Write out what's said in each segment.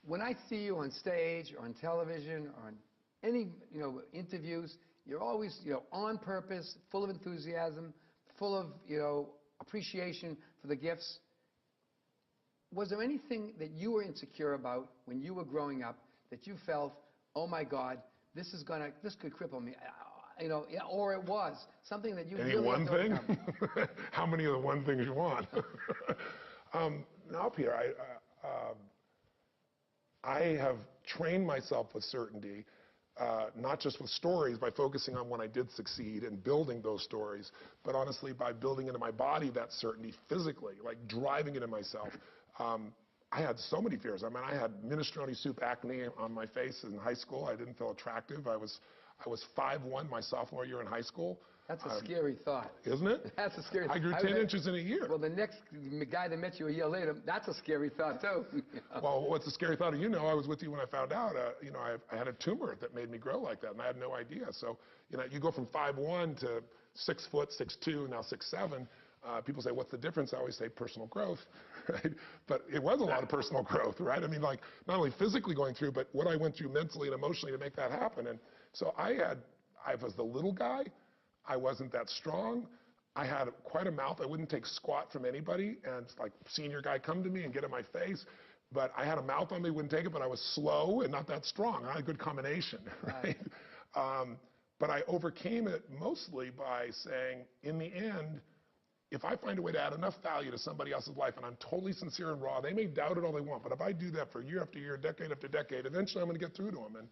when I see you on stage or on television or on any, interviews, you're always, on purpose, full of enthusiasm, full of, appreciation for the gifts. Was there anything that you were insecure about when you were growing up that you felt, oh my God, this could cripple me, or it was something that you really one thing? overcome? How many of the one things you want? No, Peter, I have trained myself with certainty, not just with stories by focusing on when I did succeed and building those stories, but honestly by building into my body that certainty physically, like driving it in myself. I had so many fears. I mean, I had minestrone soup acne on my face in high school. I didn't feel attractive. I was 5'1" my sophomore year in high school. That's a scary thought. Isn't it? That's a scary thought. I grew 10 inches in a year. Well, the next guy that met you a year later, that's a scary thought, too. Well, what's a scary thought? I was with you when I found out, I had a tumor that made me grow like that, and I had no idea. So, you go from 5'1" to 6 foot, 6'2", now 6'7". People say, what's the difference? I always say personal growth, right? But it was a lot of personal growth, right? I mean, like, not only physically going through, but what I went through mentally and emotionally to make that happen. And so I was the little guy. I wasn't that strong. I had quite a mouth. I wouldn't take squat from anybody. And it's like, senior guy, come to me and get in my face. But I had a mouth on me, wouldn't take it, but I was slow and not that strong. I had a good combination, right? But I overcame it mostly by saying, in the end, if I find a way to add enough value to somebody else's life, and I'm totally sincere and raw, they may doubt it all they want, but if I do that for year after year, decade after decade, eventually I'm going to get through to them. And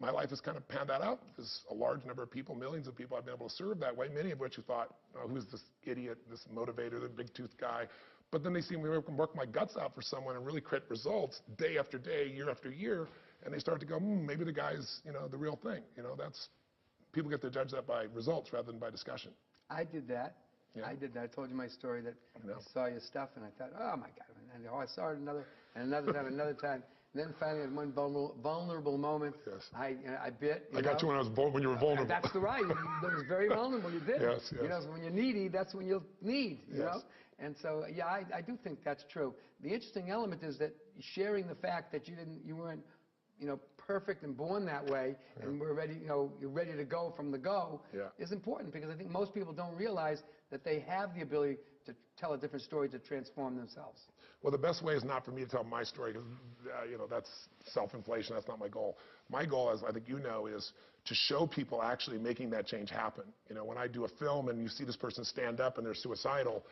my life has kind of panned that out. There's a large number of people, millions of people I've been able to serve that way, many of which who thought, oh, who's this idiot, this motivator, the big-toothed guy? But then they see me work my guts out for someone and really create results day after day, year after year, and they start to go, maybe the guy's, the real thing. People get to judge that by results rather than by discussion. I did that. Yeah. I did that. I told you my story that I saw your stuff and I thought, oh my God. And I saw it another time. And then finally at one vulnerable moment, yes. I bit. I got you when you were vulnerable. That's the right. That was very vulnerable. You did. Yes, yes. When you're needy, that's when you'll need, you yes. know. And so, yeah, I do think that's true. The interesting element is that sharing the fact that you weren't, perfect and born that way, yeah. and we're ready, you're ready to go from the go, yeah. is important, because I think most people don't realize that they have the ability to tell a different story to transform themselves. Well, the best way is not for me to tell my story, because that's self-inflation. That's not my goal. My goal, as I think is to show people actually making that change happen. When I do a film and you see this person stand up and they're suicidal,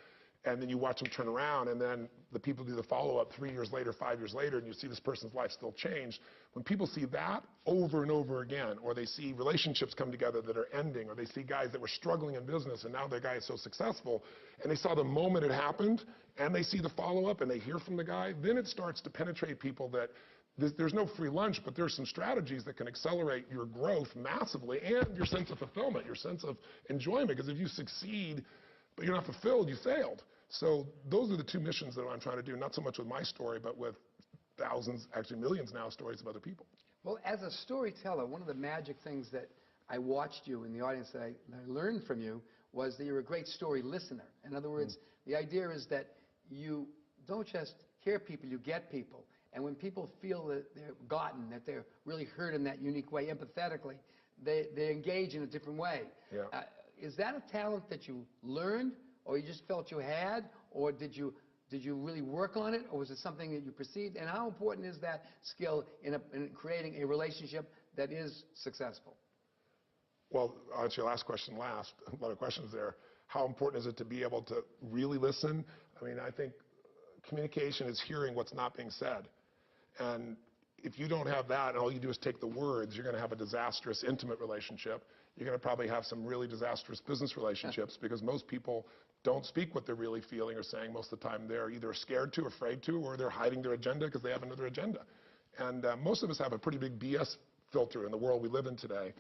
and then you watch them turn around, and then the people do the follow-up 3 years later, 5 years later, and you see this person's life still changed. When people see that over and over again, or they see relationships come together that are ending, or they see guys that were struggling in business and now their guy is so successful, and they saw the moment it happened, and they see the follow-up, and they hear from the guy, then it starts to penetrate people that there's no free lunch, but there's some strategies that can accelerate your growth massively and your sense of fulfillment, your sense of enjoyment, because if you succeed, but you're not fulfilled, you failed. So those are the two missions that I'm trying to do, not so much with my story, but with thousands, actually millions now, stories of other people. Well, as a storyteller, one of the magic things that I watched you in the audience that I learned from you was that you're a great story listener. In other words, the idea is that you don't just hear people, you get people. And when people feel that they're gotten, that they're really heard in that unique way, empathetically, they engage in a different way. Yeah. Is that a talent that you learned, or you just felt you had, or did you really work on it, or was it something that you perceived? And how important is that skill in creating a relationship that is successful? Well, I'll answer your last question last. A lot of questions there. How important is it to be able to really listen? I mean, I think communication is hearing what's not being said. And if you don't have that, and all you do is take the words, you're going to have a disastrous intimate relationship. You're going to probably have some really disastrous business relationships, because most people don't speak what they're really feeling or saying. Most of the time they're either scared to, afraid to, or they're hiding their agenda because they have another agenda. And most of us have a pretty big BS filter in the world we live in today.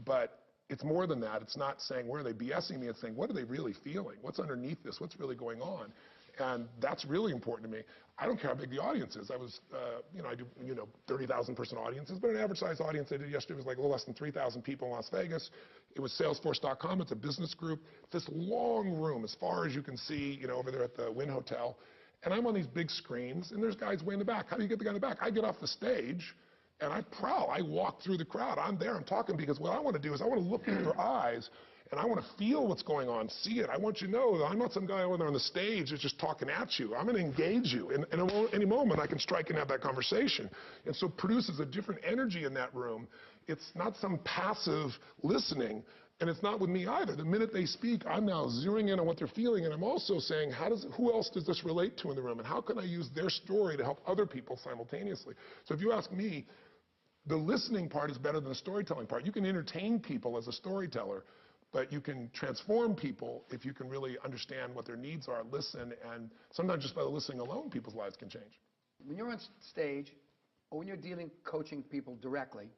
But it's more than that. It's not saying, where are they BSing me? It's saying, what are they really feeling? What's underneath this? What's really going on? And that's really important to me. I don't care how big the audience is. I was, I do, 30,000 person audiences, but an average size audience I did yesterday was like a little less than 3,000 people in Las Vegas. It was Salesforce.com. It's a business group. This long room, as far as you can see, over there at the Wynn Hotel. And I'm on these big screens, and there's guys way in the back. How do you get the guy in the back? I get off the stage, and I prowl. I walk through the crowd. I'm there. I'm talking because what I want to do is I want to look in your eyes, and I want to feel what's going on, see it. I want you to know that I'm not some guy over there on the stage that's just talking at you. I'm going to engage you. And at any moment, I can strike and have that conversation. And so produces a different energy in that room. It's not some passive listening. And it's not with me either. The minute they speak, I'm now zeroing in on what they're feeling, and I'm also saying, who else does this relate to in the room, and how can I use their story to help other people simultaneously? So if you ask me, the listening part is better than the storytelling part. You can entertain people as a storyteller, but you can transform people if you can really understand what their needs are, listen, and sometimes just by listening alone, people's lives can change. When you're on stage, or when you're coaching people directly,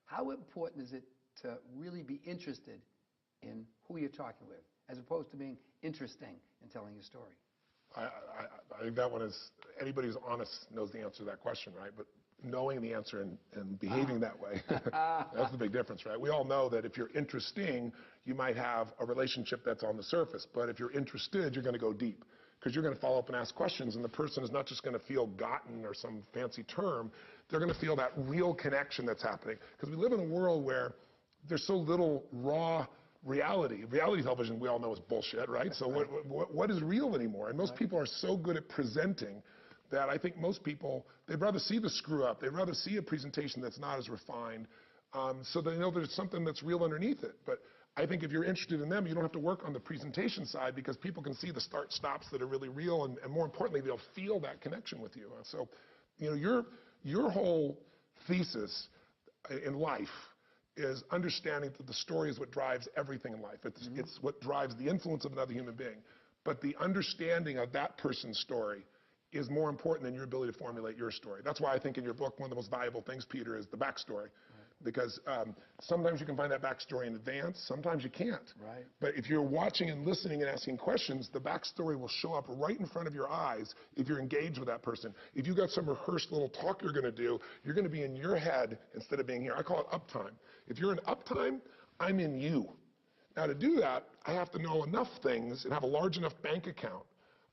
how important is it to really be interested in who you're talking with, as opposed to being interesting in telling your story? I think that one is, anybody who's honest knows the answer to that question, right? But knowing the answer and behaving that way, that's the big difference, right? We all know that if you're interesting, you might have a relationship that's on the surface. But if you're interested, you're going to go deep, because you're going to follow up and ask questions, and the person is not just going to feel gotten or some fancy term. They're going to feel that real connection that's happening. Because we live in a world where there's so little raw reality. Reality television, we all know, is bullshit, right? So what is real anymore? And most people are so good at presenting that I think most people, they'd rather see the screw up. They'd rather see a presentation that's not as refined, so they know there's something that's real underneath it. But I think if you're interested in them, you don't have to work on the presentation side, because people can see the start-stops that are really real, and more importantly, they'll feel that connection with you. So, you know, your whole thesis in life is understanding that the story is what drives everything in life. It's what drives the influence of another human being. But the understanding of that person's story is more important than your ability to formulate your story. That's why I think in your book, one of the most valuable things, Peter, is the backstory. Because sometimes you can find that backstory in advance, sometimes you can't. Right. But if you're watching and listening and asking questions, the backstory will show up right in front of your eyes if you're engaged with that person. If you've got some rehearsed little talk you're going to do, you're going to be in your head instead of being here. I call it uptime. If you're in uptime, I'm in you. Now to do that, I have to know enough things and have a large enough bank account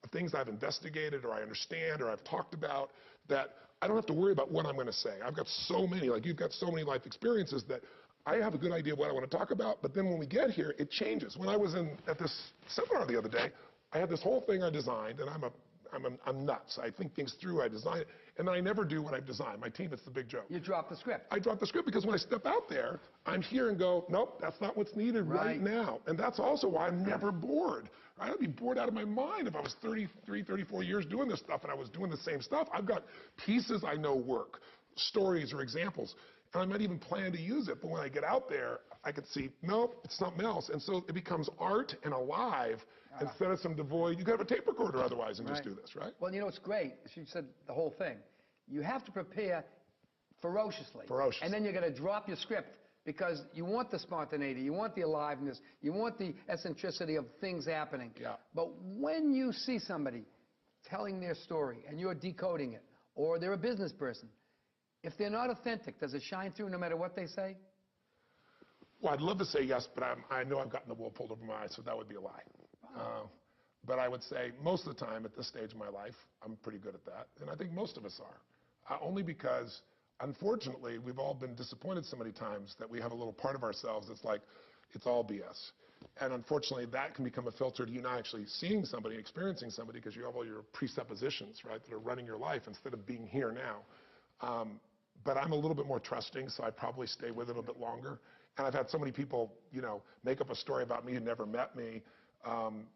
of things I've investigated or I understand or I've talked about, that I don't have to worry about what I'm going to say. I've got so many, like you've got so many life experiences, that I have a good idea of what I want to talk about, but then when we get here, it changes. When I was at this seminar the other day, I had this whole thing I designed, and I'm nuts. I think things through, I design it, and then I never do what I've designed. My team, it's the big joke. You drop the script. I drop the script because when I step out there, I'm here and go, nope, that's not what's needed right now. And that's also why I'm never bored. Right? I'd be bored out of my mind if I was 33, 34 years doing this stuff and I was doing the same stuff. I've got pieces I know work, stories or examples, and I might even plan to use it. But when I get out there, I could see, nope, it's something else. And so it becomes art and alive instead of some devoid. You could have a tape recorder otherwise and just do this, right? Well, you know, it's great. She said the whole thing. You have to prepare ferociously. And then you're going to drop your script, because you want the spontaneity, you want the aliveness, you want the eccentricity of things happening. Yeah. But when you see somebody telling their story and you're decoding it, or they're a business person, if they're not authentic, does it shine through no matter what they say? Well, I'd love to say yes, but I know I've gotten the wool pulled over my eyes, so that would be a lie. But I would say most of the time at this stage of my life, I'm pretty good at that. And I think most of us are. Only because, unfortunately, we've all been disappointed so many times that we have a little part of ourselves that's like, it's all BS. And unfortunately, that can become a filter to you not actually seeing somebody, experiencing somebody, because you have all your presuppositions, right, that are running your life instead of being here now. But I'm a little bit more trusting, so I'd probably stay with it a little bit longer. And I've had so many people, you know, make up a story about me who never met me,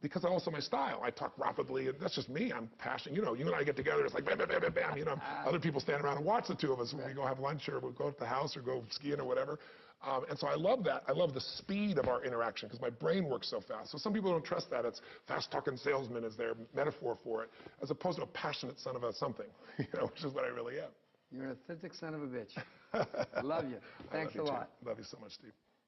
because also my style. I talk rapidly, and that's just me. I'm passionate. You know, you and I get together, it's like bam, bam, bam, bam, bam. You know, other people stand around and watch the two of us when we go have lunch or we'll go to the house or go skiing or whatever. And so I love that. I love the speed of our interaction because my brain works so fast. So some people don't trust that. It's fast-talking salesman is their metaphor for it, as opposed to a passionate son of a something, you know, which is what I really am. You're an authentic son of a bitch. Love you. Thanks a lot. Love you so much, Steve.